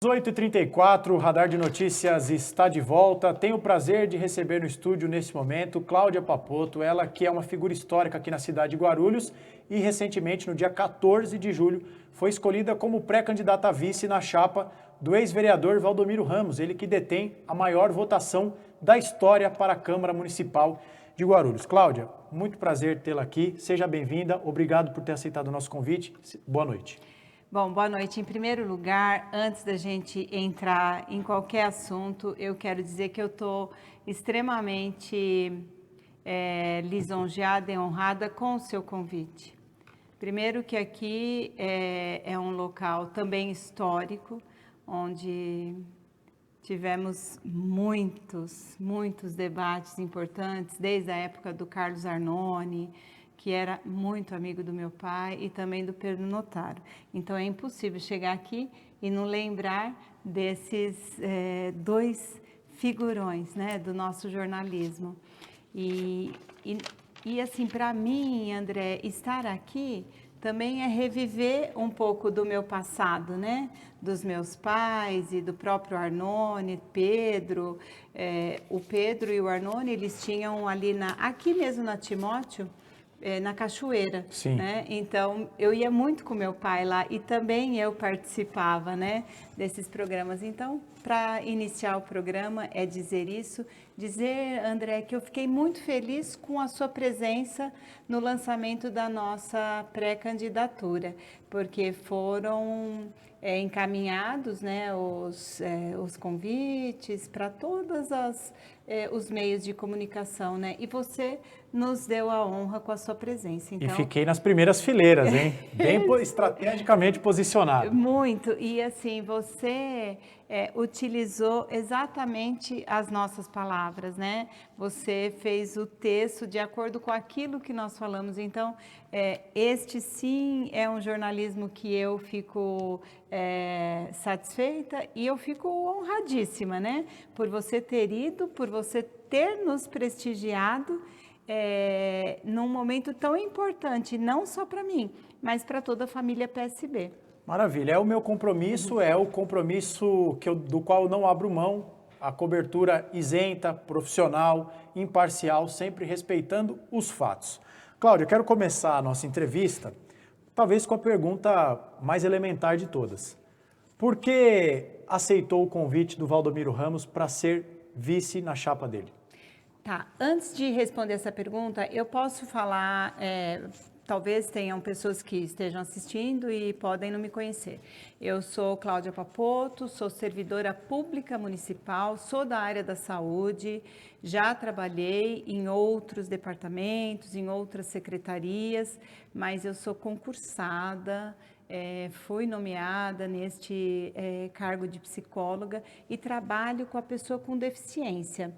18h34, o Radar de Notícias está de volta. Tenho o prazer de receber no estúdio nesse momento Cláudia Papoto, ela que é uma figura histórica aqui na cidade de Guarulhos e recentemente, no dia 14 de julho, foi escolhida como pré-candidata a vice na chapa do ex-vereador Valdomiro Ramos, ele que detém a maior votação da história para a Câmara Municipal de Guarulhos. Cláudia, muito prazer tê-la aqui, seja bem-vinda, obrigado por ter aceitado o nosso convite, boa noite. Bom, boa noite. Em primeiro lugar, antes da gente entrar em qualquer assunto, eu quero dizer que eu estou extremamente lisonjeada e honrada com o seu convite. Primeiro que aqui é um local também histórico, onde tivemos muitos debates importantes, desde a época do Carlos Arnone, que era muito amigo do meu pai, e também do Pedro Notaro. Então é impossível chegar aqui e não lembrar desses dois figurões, né, do nosso jornalismo. E assim, para mim, André, estar aqui também é reviver um pouco do meu passado, né? Dos meus pais e do próprio Arnone, Pedro. O Pedro e o Arnone, eles tinham ali aqui mesmo na Timóteo, na Cachoeira, Sim. né? Então, eu ia muito com meu pai lá e também eu participava, né, desses programas. Então, para iniciar o programa é dizer isso, dizer, André, que eu fiquei muito feliz com a sua presença no lançamento da nossa pré-candidatura, porque foram encaminhados, né, os convites para todos os meios de comunicação, né? E você nos deu a honra com a sua presença. E Então, fiquei nas primeiras fileiras, hein? Bem estrategicamente posicionado. muito. E assim, você utilizou exatamente as nossas palavras, né? Você fez o texto de acordo com aquilo que nós falamos. Então, este sim é um jornalismo que eu fico satisfeita e eu fico honradíssima, né? Por você ter ido, por você ter nos prestigiado num momento tão importante, não só para mim, mas para toda a família PSB. Maravilha, é o meu compromisso, é o compromisso do qual eu não abro mão, a cobertura isenta, profissional, imparcial, sempre respeitando os fatos. Cláudia, eu quero começar a nossa entrevista, talvez com a pergunta mais elementar de todas. Por que aceitou o convite do Valdomiro Ramos para ser vice na chapa dele? Tá, antes de responder essa pergunta, eu posso falar, talvez tenham pessoas que estejam assistindo e podem não me conhecer. Eu sou Cláudia Papoto, sou servidora pública municipal, sou da área da saúde, já trabalhei em outros departamentos, em outras secretarias, mas eu sou concursada, fui nomeada neste cargo de psicóloga e trabalho com a pessoa com deficiência.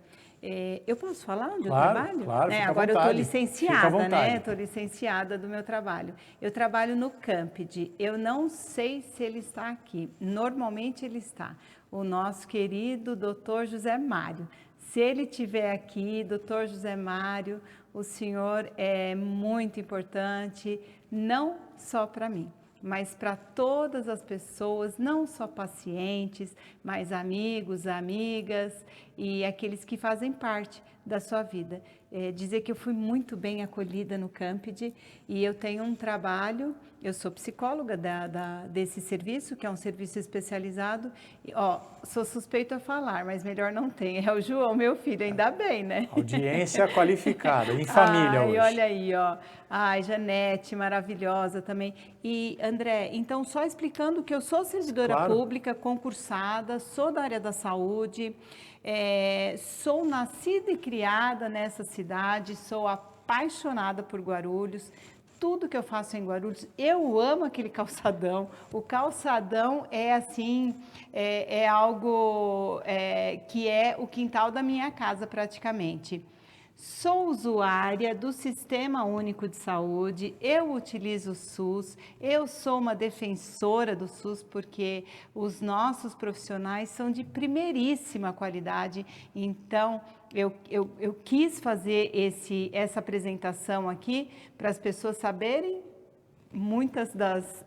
Eu posso falar onde eu trabalho? Claro, fica à Agora vontade. eu estou Fica à licenciada, vontade. né? Estou licenciada do meu trabalho. Eu trabalho no Campid. Eu não sei se ele está aqui. Normalmente ele está. O nosso querido doutor José Mário. Se ele estiver aqui, doutor José Mário, o senhor é muito importante, não só para mim, mas para todas as pessoas, não só pacientes, mas amigos, amigas e aqueles que fazem parte da sua vida. Dizer que eu fui muito bem acolhida no Campid e eu tenho um trabalho, eu sou psicóloga desse serviço, que é um serviço especializado. E, sou suspeita a falar, mas melhor não tem. É o João, meu filho, ainda bem, né? Audiência qualificada, em família hoje. Olha aí, ó. Ai, Janete, maravilhosa também. E, André, então, só explicando que eu sou servidora pública, concursada, sou da área da saúde, sou nascida e criada nessa cidade, sou apaixonada por Guarulhos. Tudo que eu faço em Guarulhos, eu amo aquele calçadão. O calçadão é assim, é algo que é o quintal da minha casa praticamente. Sou usuária do Sistema Único de Saúde, eu utilizo o SUS, eu sou uma defensora do SUS porque os nossos profissionais são de primeiríssima qualidade, então eu quis fazer essa apresentação aqui para as pessoas saberem muitas das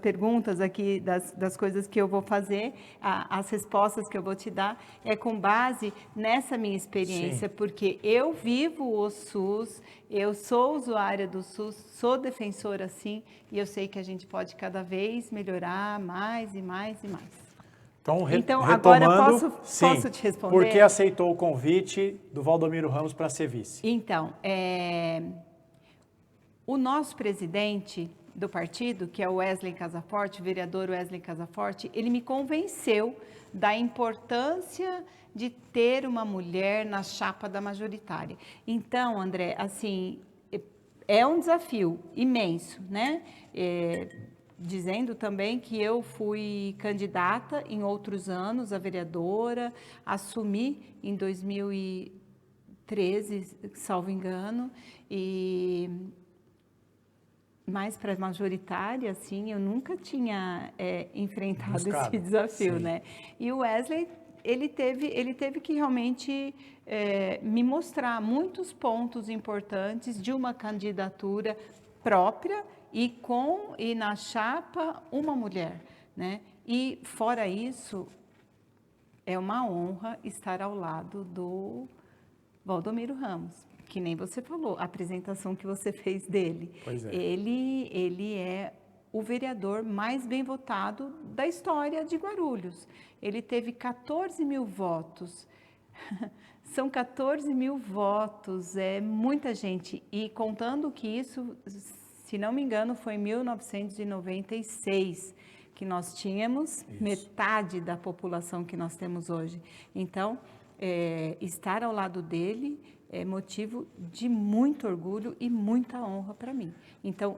perguntas aqui, das coisas que eu vou fazer, as respostas que eu vou te dar, é com base nessa minha experiência, Sim. porque eu vivo o SUS, eu sou usuária do SUS, sou defensora sim, e eu sei que a gente pode cada vez melhorar mais e mais e mais. Então, agora retomando, posso te responder? Por que aceitou o convite do Valdomiro Ramos para ser vice? Então, o nosso presidente do partido, que é o Wesley Casaforte, o vereador Wesley Casaforte, ele me convenceu da importância de ter uma mulher na chapa da majoritária. Então, André, assim, é um desafio imenso, né? Dizendo também que eu fui candidata em outros anos a vereadora, assumi em 2013, salvo engano, e mais para majoritária, assim, eu nunca tinha enfrentado esse desafio, sim, né? E o Wesley, ele teve que realmente me mostrar muitos pontos importantes de uma candidatura própria e na chapa uma mulher, né? E fora isso, é uma honra estar ao lado do Valdomiro Ramos. Que nem você falou, a apresentação que você fez dele. Pois é. Ele é o vereador mais bem votado da história de Guarulhos. Ele teve 14 mil votos. São 14 mil votos, é muita gente. E contando que isso, se não me engano, foi em 1996 que nós tínhamos metade da população que nós temos hoje. Então, estar ao lado dele é motivo de muito orgulho e muita honra para mim. Então,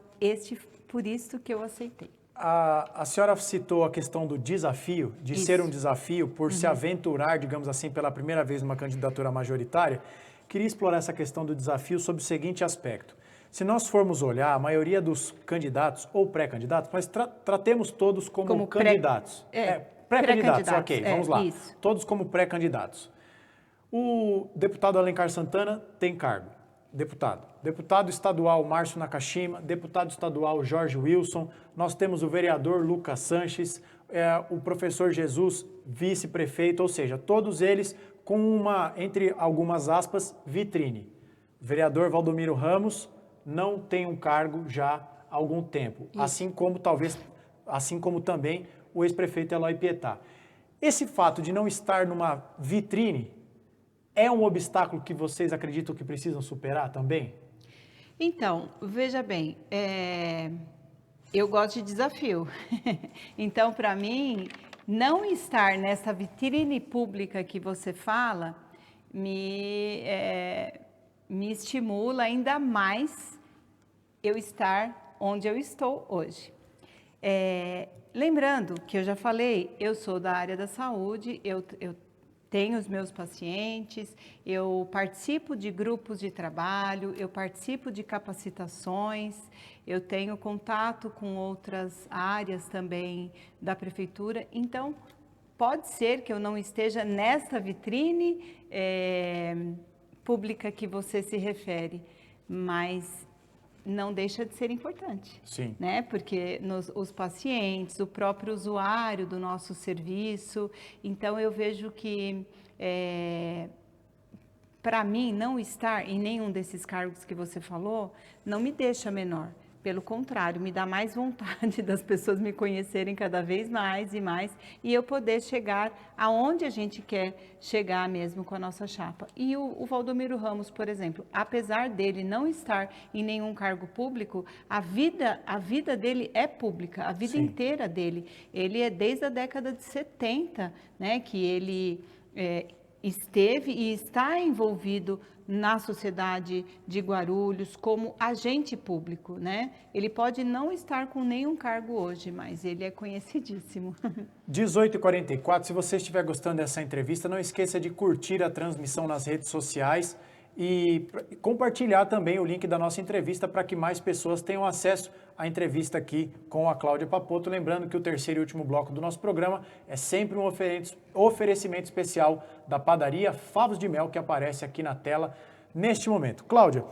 por isso que eu aceitei. A senhora citou a questão do desafio, de ser um desafio por se aventurar, digamos assim, pela primeira vez numa candidatura majoritária. Queria explorar essa questão do desafio sob o seguinte aspecto. Se nós formos olhar, a maioria dos candidatos ou pré-candidatos, mas tratemos todos como candidatos. Pré-candidatos, ok, vamos lá. Isso. Todos como pré-candidatos. O deputado Alencar Santana tem cargo, deputado. Deputado estadual Márcio Nakashima, deputado estadual Jorge Wilson, nós temos o vereador Lucas Sanches, o professor Jesus, vice-prefeito, ou seja, todos eles com uma, entre algumas aspas, vitrine. O vereador Valdomiro Ramos não tem um cargo já há algum tempo, assim como também o ex-prefeito Eloy Pietá. Esse fato de não estar numa vitrine é um obstáculo que vocês acreditam que precisam superar também? Então, veja bem, eu gosto de desafio. Então, para mim, não estar nessa vitrine pública que você fala me estimula ainda mais eu estar onde eu estou hoje. Lembrando que eu já falei, eu sou da área da saúde, eu tenho os meus pacientes, eu participo de grupos de trabalho, eu participo de capacitações, eu tenho contato com outras áreas também da prefeitura. Então, pode ser que eu não esteja nessa vitrine pública que você se refere, mas não deixa de ser importante. Sim. Né? Porque os pacientes, o próprio usuário do nosso serviço, então eu vejo que, para mim, não estar em nenhum desses cargos que você falou, não me deixa menor. Pelo contrário, me dá mais vontade das pessoas me conhecerem cada vez mais e mais e eu poder chegar aonde a gente quer chegar mesmo com a nossa chapa. E o Valdomiro Ramos, por exemplo, apesar dele não estar em nenhum cargo público, a vida dele é pública, a vida inteira dele. Ele é desde a década de 70, né, que ele esteve e está envolvido na sociedade de Guarulhos como agente público, né? Ele pode não estar com nenhum cargo hoje, mas ele é conhecidíssimo. 18h44, se você estiver gostando dessa entrevista, não esqueça de curtir a transmissão nas redes sociais e compartilhar também o link da nossa entrevista para que mais pessoas tenham acesso à entrevista aqui com a Cláudia Papotto. Lembrando que o terceiro e último bloco do nosso programa é sempre um oferecimento especial da padaria Favos de Mel, que aparece aqui na tela neste momento. Cláudia,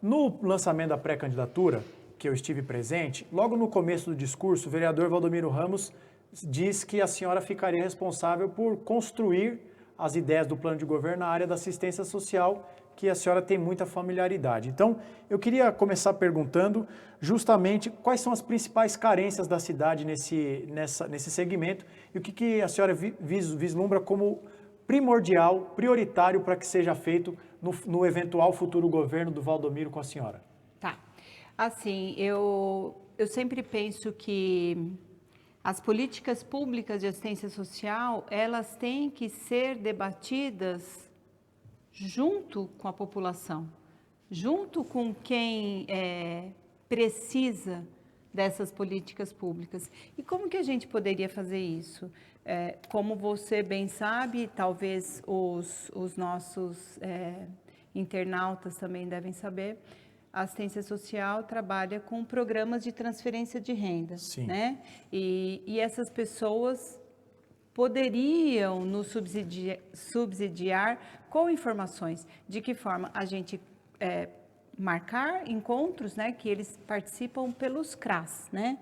no lançamento da pré-candidatura, que eu estive presente, logo no começo do discurso, o vereador Valdomiro Ramos diz que a senhora ficaria responsável por construir as ideias do plano de governo na área da assistência social, que a senhora tem muita familiaridade. Então, eu queria começar perguntando justamente quais são as principais carências da cidade nesse segmento e o que a senhora vislumbra como primordial, prioritário para que seja feito no eventual futuro governo do Valdomiro com a senhora. Tá. Assim, eu sempre penso que as políticas públicas de assistência social, elas têm que ser debatidas junto com a população, junto com quem precisa dessas políticas públicas. E como que a gente poderia fazer isso? Como você bem sabe, talvez os nossos internautas também devem saber, a assistência social trabalha com programas de transferência de renda, né? E essas pessoas poderiam nos subsidiar com informações. De que forma? A gente marcar encontros, né, que eles participam pelos CRAS, né?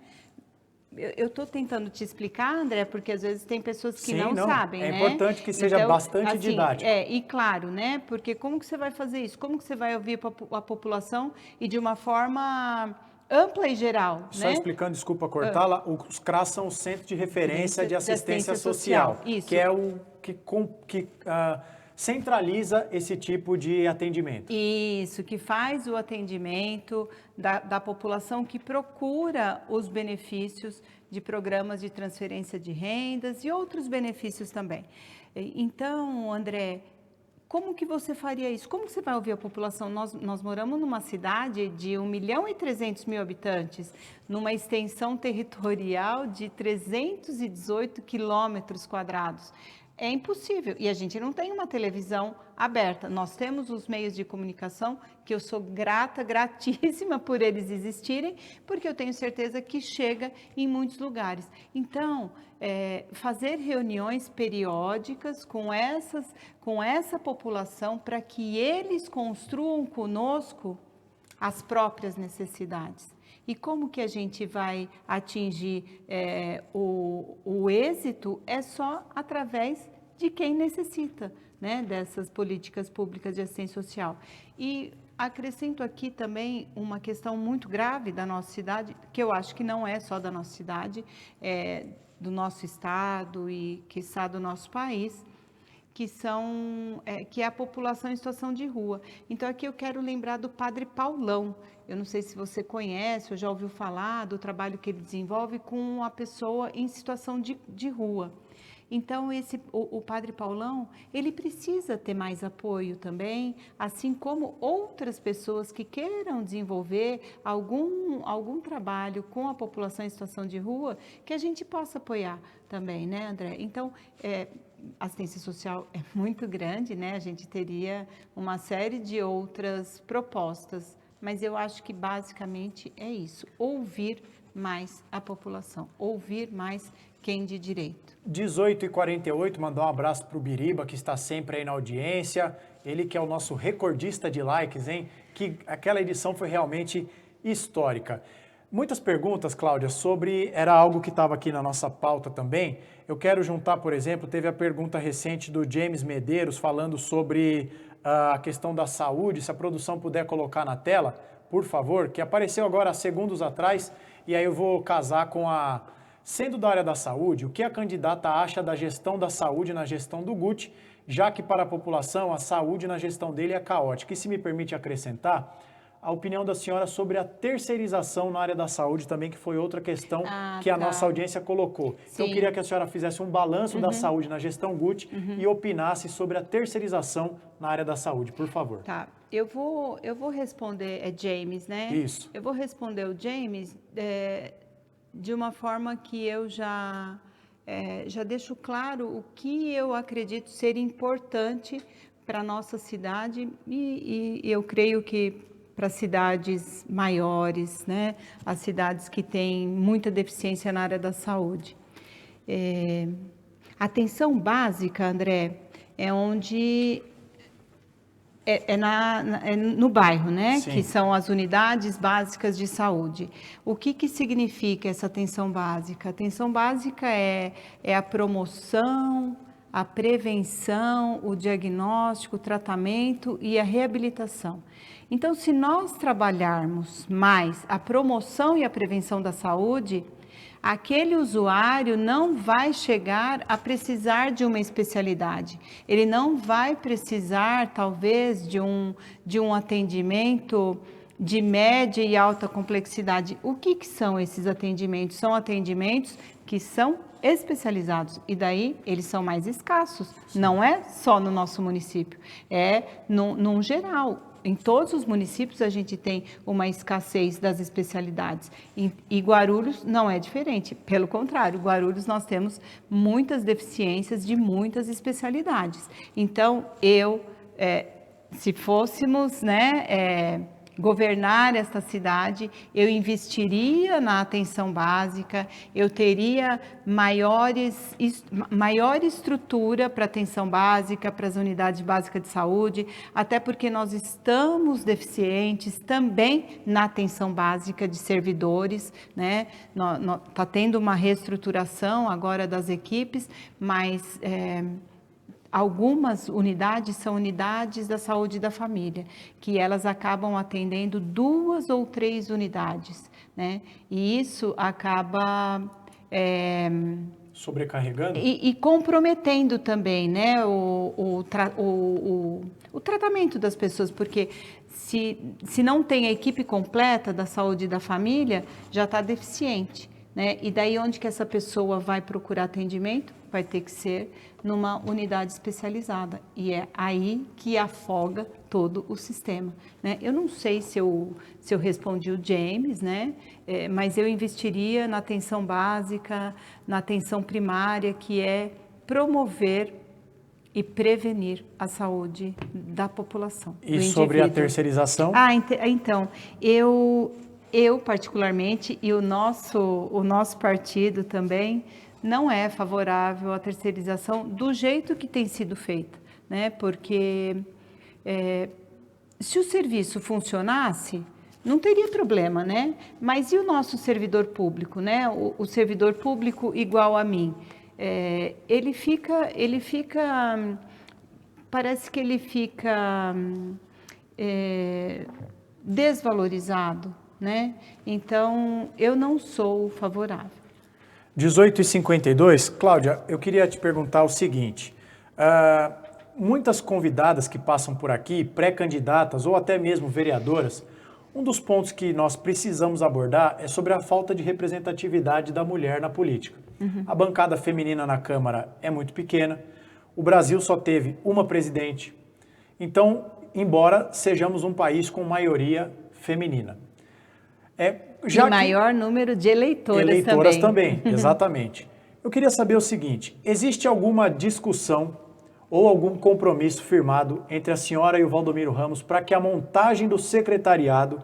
Eu estou tentando te explicar, André, porque às vezes tem pessoas que não sabem, né? É importante que seja então, bastante assim, didático. E claro, né? Porque como que você vai fazer isso? Como que você vai ouvir a população e de uma forma ampla e geral, Só né? explicando, desculpa cortá-la, os CRAS são o Centro de Referência de Assistência Social, Isso. que é o que centraliza esse tipo de atendimento. Isso, que faz o atendimento da população que procura os benefícios de programas de transferência de rendas e outros benefícios também. Então, André, como que você faria isso? Como que você vai ouvir a população? Nós moramos numa cidade de 1.300.000 habitantes, numa extensão territorial de 318 quilômetros quadrados. É impossível. E a gente não tem uma televisão aberta. Nós temos os meios de comunicação, que eu sou gratíssima por eles existirem, porque eu tenho certeza que chega em muitos lugares. Então, fazer reuniões periódicas com essa população para que eles construam conosco as próprias necessidades. E como que a gente vai atingir o êxito? É só através de quem necessita, né, dessas políticas públicas de assistência social. E acrescento aqui também uma questão muito grave da nossa cidade, que eu acho que não é só da nossa cidade, do nosso estado e, quiçá, do nosso país, que é a população em situação de rua. Então, aqui eu quero lembrar do Padre Paulão. Eu não sei se você conhece ou já ouviu falar do trabalho que ele desenvolve com a pessoa em situação de rua. Então, o Padre Paulão, ele precisa ter mais apoio também, assim como outras pessoas que queiram desenvolver algum trabalho com a população em situação de rua, que a gente possa apoiar também, né, André? Então, a assistência social é muito grande, né? A gente teria uma série de outras propostas, mas eu acho que basicamente é isso, ouvir mais a população, ouvir mais quem de direito. 18h48, mandar um abraço para o Biriba, que está sempre aí na audiência, ele que é o nosso recordista de likes, hein? Que aquela edição foi realmente histórica. Muitas perguntas, Cláudia, era algo que estava aqui na nossa pauta também. Eu quero juntar, por exemplo, teve a pergunta recente do James Medeiros falando sobre a questão da saúde, se a produção puder colocar na tela, por favor, que apareceu agora há segundos atrás, e aí eu vou casar com sendo da área da saúde, o que a candidata acha da gestão da saúde na gestão do Guti, já que para a população a saúde na gestão dele é caótica. E se me permite acrescentar, a opinião da senhora sobre a terceirização na área da saúde também, que foi outra questão que a nossa audiência colocou. Sim. Então, eu queria que a senhora fizesse um balanço da saúde na gestão Guti e opinasse sobre a terceirização na área da saúde, por favor. Tá, eu vou responder, James, né? Isso. Eu vou responder o James de uma forma que eu já deixo claro o que eu acredito ser importante para a nossa cidade e eu creio que para cidades maiores, né? As cidades que têm muita deficiência na área da saúde. Atenção básica, André, é onde É no bairro, né? Sim. Que são as unidades básicas de saúde. O que significa essa atenção básica? A atenção básica é a promoção, a prevenção, o diagnóstico, o tratamento e a reabilitação. Então, se nós trabalharmos mais a promoção e a prevenção da saúde, aquele usuário não vai chegar a precisar de uma especialidade. Ele não vai precisar, talvez, de um atendimento de média e alta complexidade. O que são esses atendimentos? São atendimentos que são especializados e daí eles são mais escassos. Não é só no nosso município, é num geral. Em todos os municípios a gente tem uma escassez das especialidades e Guarulhos não é diferente, pelo contrário, Guarulhos nós temos muitas deficiências de muitas especialidades. Então, se fôssemos, governar esta cidade, eu investiria na atenção básica, eu teria maior estrutura para atenção básica, para as unidades básicas de saúde, até porque nós estamos deficientes também na atenção básica de servidores, né? Está tendo uma reestruturação agora das equipes, mas algumas unidades são unidades da saúde da família, que elas acabam atendendo 2 ou 3 unidades, né? E isso acaba sobrecarregando e comprometendo também, né, o tratamento das pessoas, porque se não tem a equipe completa da saúde da família, já está deficiente, né? E daí onde que essa pessoa vai procurar atendimento? Vai ter que ser numa unidade especializada, e é aí que afoga todo o sistema, né? Eu não sei se eu respondi o James, né? Mas eu investiria na atenção básica, na atenção primária, que é promover e prevenir a saúde da população. E sobre a terceirização? Então, eu particularmente, e o nosso partido também, não é favorável à terceirização do jeito que tem sido feita, né? Porque se o serviço funcionasse, não teria problema, né? Mas e o nosso servidor público, né? O servidor público igual a mim, parece que ele fica desvalorizado, né? Então, eu não sou favorável. 18h52, Cláudia, eu queria te perguntar o seguinte, muitas convidadas que passam por aqui, pré-candidatas ou até mesmo vereadoras, um dos pontos que nós precisamos abordar é sobre a falta de representatividade da mulher na política. Uhum. A bancada feminina na Câmara é muito pequena, o Brasil só teve uma presidente, então, embora sejamos um país com maioria feminina. Maior número de eleitoras também. Exatamente. Eu queria saber o seguinte, existe alguma discussão ou algum compromisso firmado entre a senhora e o Valdomiro Ramos para que a montagem do secretariado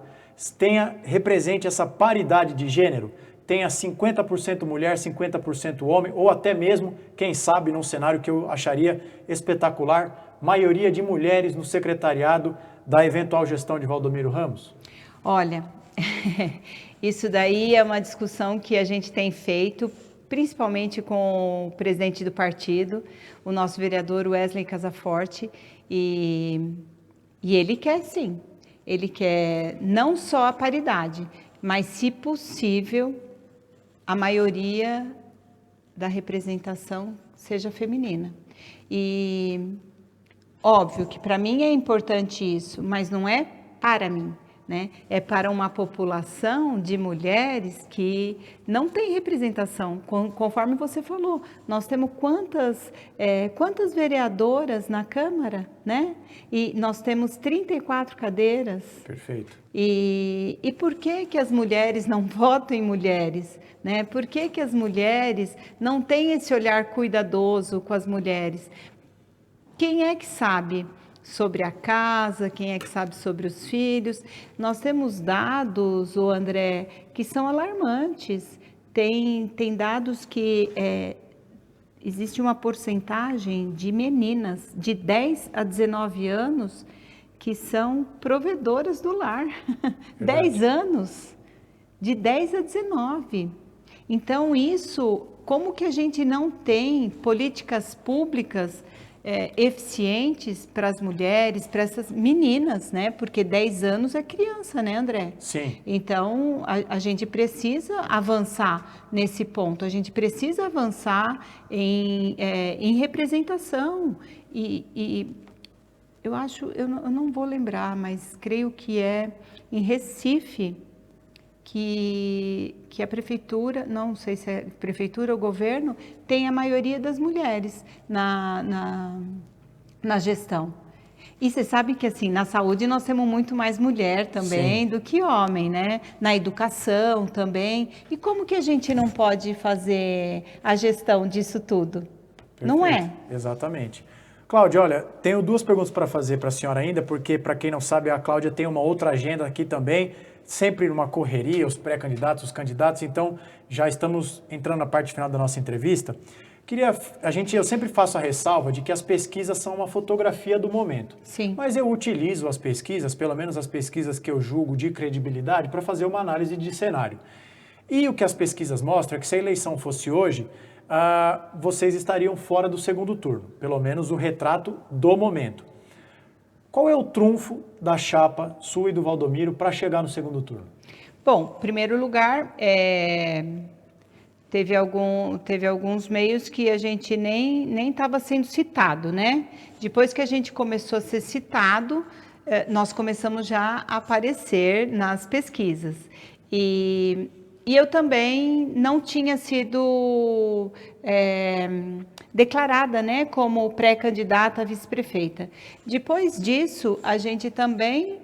represente essa paridade de gênero? Tenha 50% mulher, 50% homem, ou até mesmo, quem sabe, num cenário que eu acharia espetacular, maioria de mulheres no secretariado da eventual gestão de Valdomiro Ramos? Olha, isso daí é uma discussão que a gente tem feito, principalmente com o presidente do partido, o nosso vereador Wesley Casaforte, e ele quer sim, ele quer não só a paridade, mas, se possível, a maioria da representação seja feminina. E óbvio que para mim é importante isso, mas não é para mim, né? É para uma população de mulheres que não tem representação, conforme você falou. Nós temos quantas vereadoras na Câmara, né? E nós temos 34 cadeiras. Perfeito. E por que as mulheres não votam em mulheres, né? Por que as mulheres não têm esse olhar cuidadoso com as mulheres? Quem é que sabe sobre a casa, quem é que sabe sobre os filhos? Nós temos dados, André, que são alarmantes. Tem dados que existe uma porcentagem de meninas de 10 a 19 anos que são provedoras do lar. 10 anos, de 10 a 19. Então, isso, como que a gente não tem políticas públicas eficientes para as mulheres, para essas meninas, né? Porque 10 anos é criança, né, André? Sim. Então, a gente precisa avançar nesse ponto, a gente precisa avançar em representação. E eu acho, eu não vou lembrar, mas creio que é em Recife, que a prefeitura, não sei se é prefeitura ou governo, tem a maioria das mulheres na gestão. E você sabe que, assim, na saúde nós temos muito mais mulher também do que homem, né? Na educação também. E como que a gente não pode fazer a gestão disso tudo? Perfeito. Não é? Exatamente. Cláudia, olha, tenho 2 perguntas para fazer para a senhora ainda, porque, para quem não sabe, a Cláudia tem uma outra agenda aqui também, sempre numa correria, os pré-candidatos, os candidatos, então já estamos entrando na parte final da nossa entrevista. Eu sempre faço a ressalva de que as pesquisas são uma fotografia do momento. Sim. Mas eu utilizo as pesquisas, pelo menos as pesquisas que eu julgo de credibilidade, para fazer uma análise de cenário. E o que as pesquisas mostram é que se a eleição fosse hoje, vocês estariam fora do segundo turno, pelo menos o retrato do momento. Qual é o trunfo da chapa sua e do Valdomiro para chegar no segundo turno? Bom, em primeiro lugar, teve alguns meios que a gente nem estava sendo citado, né? Depois que a gente começou a ser citado, nós começamos já a aparecer nas pesquisas. E eu também não tinha sido declarada, né, como pré-candidata a vice-prefeita. Depois disso, a gente também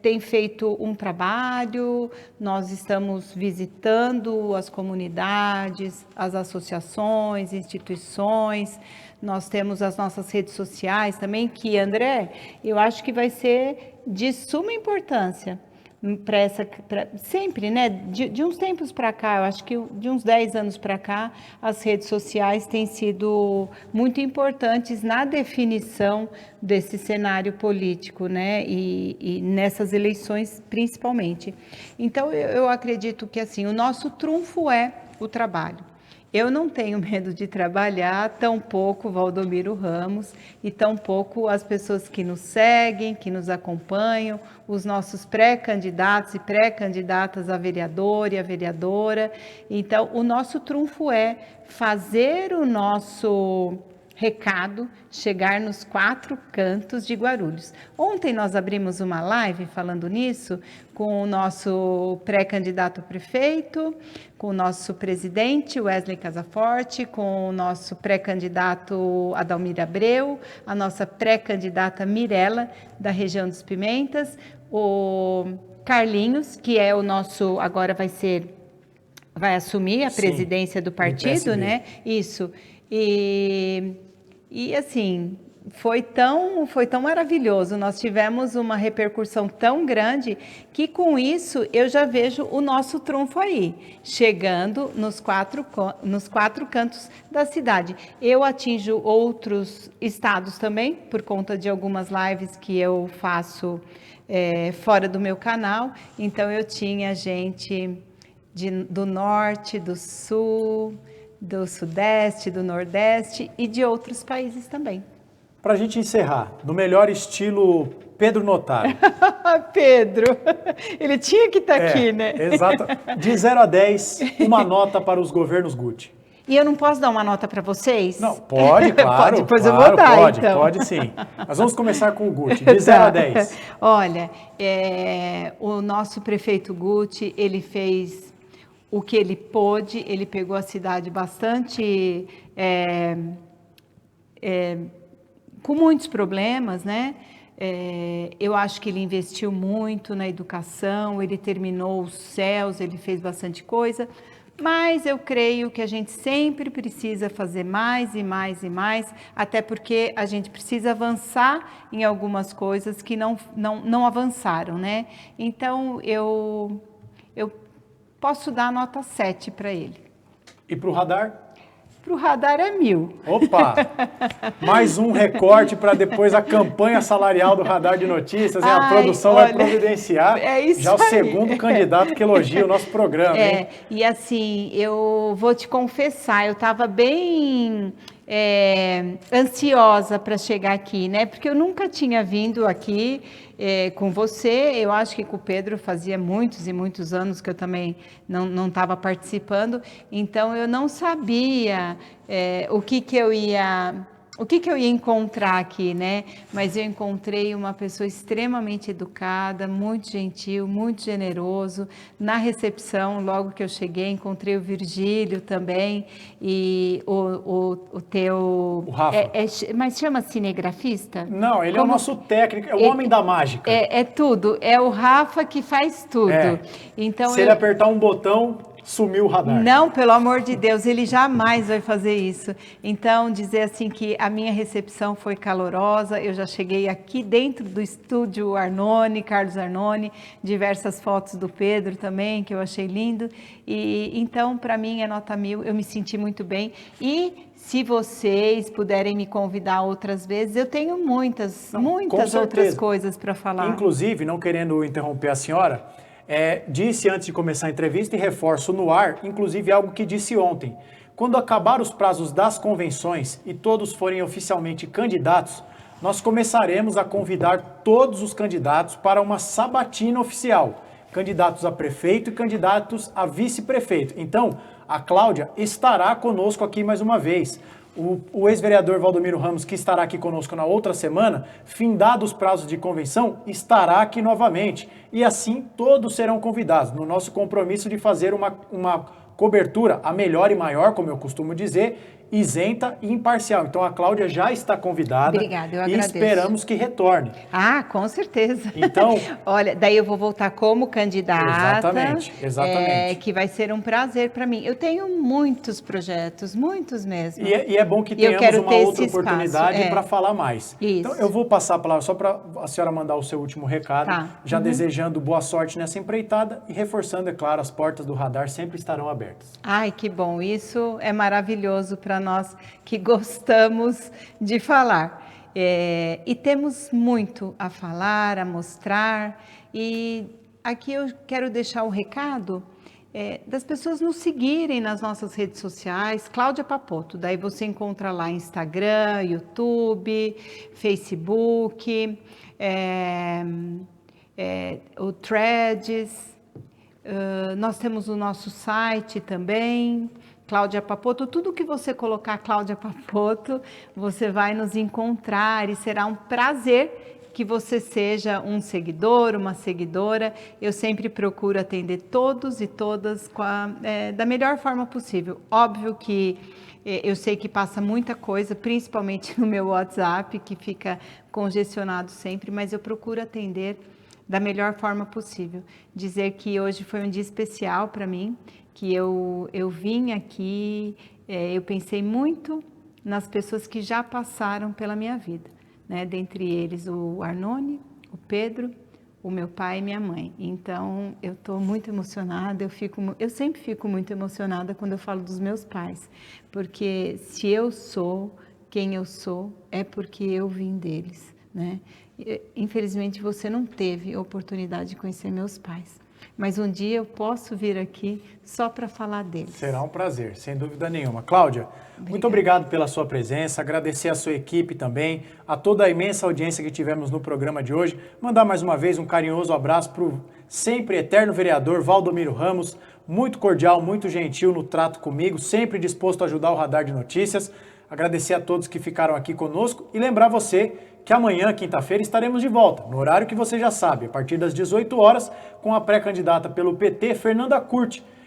tem feito um trabalho, nós estamos visitando as comunidades, as associações, instituições, nós temos as nossas redes sociais também, que, André, eu acho que vai ser de suma importância. Sempre, né? De uns tempos para cá, eu acho que de uns 10 anos para cá, as redes sociais têm sido muito importantes na definição desse cenário político, né? E nessas eleições principalmente. Então, eu acredito que assim, o nosso trunfo é o trabalho. Eu não tenho medo de trabalhar, tampouco Valdomiro Ramos e tampouco as pessoas que nos seguem, que nos acompanham, os nossos pré-candidatos e pré-candidatas a vereador e a vereadora. Então, o nosso trunfo é fazer o nosso recado chegar nos 4 cantos de Guarulhos. Ontem nós abrimos uma live falando nisso com o nosso pré-candidato a prefeito, com o nosso presidente Wesley Casaforte, com o nosso pré-candidato Adalmir Abreu, a nossa pré-candidata Mirella, da região dos Pimentas, o Carlinhos, que é o nosso, agora vai assumir a presidência do partido, né? Isso. E assim, foi tão maravilhoso, nós tivemos uma repercussão tão grande que com isso eu já vejo o nosso trunfo aí, chegando nos quatro cantos da cidade. Eu atinjo outros estados também, por conta de algumas lives que eu faço fora do meu canal, então eu tinha gente do norte, do sul, do Sudeste, do Nordeste e de outros países também. Para a gente encerrar, no melhor estilo Pedro Notaro. Pedro, ele tinha que estar aqui, né? Exato. De 0 a 10, uma nota para os governos Guti. E eu não posso dar uma nota para vocês? Não, pode, claro. Pode, depois claro, eu vou dar, pode, então. Pode sim. Mas vamos começar com o Guti, de 0 a 10. Olha, o nosso prefeito Guti, ele fez o que ele pôde, ele pegou a cidade bastante, com muitos problemas, né? Eu acho que ele investiu muito na educação, ele terminou os céus, ele fez bastante coisa, mas eu creio que a gente sempre precisa fazer mais e mais e mais, até porque a gente precisa avançar em algumas coisas que não avançaram, né? Então, eu posso dar nota 7 para ele. E para o radar? para o radar é 1.000. Opa! Mais um recorte para depois a campanha salarial do Radar de Notícias. E a produção vai providenciar já o segundo candidato que elogia o nosso programa. Hein? E assim, eu vou te confessar, eu estava bem ansiosa para chegar aqui, né? Porque eu nunca tinha vindo aqui com você. Eu acho que com o Pedro fazia muitos e muitos anos que eu também não estava participando. Então eu não sabia o que eu ia encontrar aqui, né? Mas eu encontrei uma pessoa extremamente educada, muito gentil, muito generoso. Na recepção, logo que eu cheguei, encontrei o Virgílio também e o teu... O Rafa. Mas chama cinegrafista? Não, ele é o nosso técnico, é o homem da mágica. É tudo, é o Rafa que faz tudo. Então, se ele apertar um botão, sumiu o radar. Não, pelo amor de Deus, ele jamais vai fazer isso. Então, dizer assim que a minha recepção foi calorosa, eu já cheguei aqui dentro do estúdio Arnone, Carlos Arnone, diversas fotos do Pedro também, que eu achei lindo. E então, para mim, é nota 1.000, eu me senti muito bem. E se vocês puderem me convidar outras vezes, eu tenho muitas outras coisas para falar. Inclusive, não querendo interromper a senhora, disse antes de começar a entrevista e reforço no ar, inclusive algo que disse ontem. Quando acabar os prazos das convenções e todos forem oficialmente candidatos, nós começaremos a convidar todos os candidatos para uma sabatina oficial. Candidatos a prefeito e candidatos a vice-prefeito. Então, a Cláudia estará conosco aqui mais uma vez. O ex-vereador Valdomiro Ramos, que estará aqui conosco na outra semana, findados os prazos de convenção, estará aqui novamente. E assim todos serão convidados, no nosso compromisso de fazer uma cobertura, a melhor e maior, como eu costumo dizer, isenta e imparcial. Então a Cláudia já está convidada. Obrigada, eu E agradeço. esperamos que retorne. Ah, com certeza. Então, olha, daí eu vou voltar como candidata. Exatamente. Que vai ser um prazer para mim. Eu tenho muitos projetos, muitos mesmo. E é bom que tenhamos uma outra oportunidade para falar mais. Isso. Então eu vou passar a palavra só para a senhora mandar o seu último recado, já desejando boa sorte nessa empreitada e reforçando, é claro, as portas do radar sempre estarão abertas. Ai, que bom. Isso é maravilhoso para nós que gostamos de falar. E temos muito a falar, a mostrar. E aqui eu quero deixar o recado das pessoas nos seguirem nas nossas redes sociais, Cláudia Papoto. Daí você encontra lá Instagram, YouTube, Facebook, o Threads. Nós temos o nosso site também, Cláudia Papoto. Tudo que você colocar Cláudia Papoto, você vai nos encontrar e será um prazer que você seja um seguidor, uma seguidora. Eu sempre procuro atender todos e todas da melhor forma possível. Óbvio que eu sei que passa muita coisa, principalmente no meu WhatsApp, que fica congestionado sempre, mas eu procuro atender da melhor forma possível. Dizer que hoje foi um dia especial para mim, que eu vim aqui, eu pensei muito nas pessoas que já passaram pela minha vida, né? Dentre eles o Arnone, o Pedro, o meu pai e minha mãe. Então eu estou muito emocionada, eu sempre fico muito emocionada quando eu falo dos meus pais, porque se eu sou quem eu sou, é porque eu vim deles, né? Infelizmente você não teve oportunidade de conhecer meus pais, mas um dia eu posso vir aqui só para falar deles. Será um prazer, sem dúvida nenhuma. Cláudia, muito obrigado pela sua presença, agradecer a sua equipe também, a toda a imensa audiência que tivemos no programa de hoje. Mandar mais uma vez um carinhoso abraço para o sempre eterno vereador Valdomiro Ramos, muito cordial, muito gentil no trato comigo, sempre disposto a ajudar o Radar de Notícias. Agradecer a todos que ficaram aqui conosco e lembrar você que amanhã, quinta-feira, estaremos de volta, no horário que você já sabe, a partir das 18 horas, com a pré-candidata pelo PT, Fernanda Curti,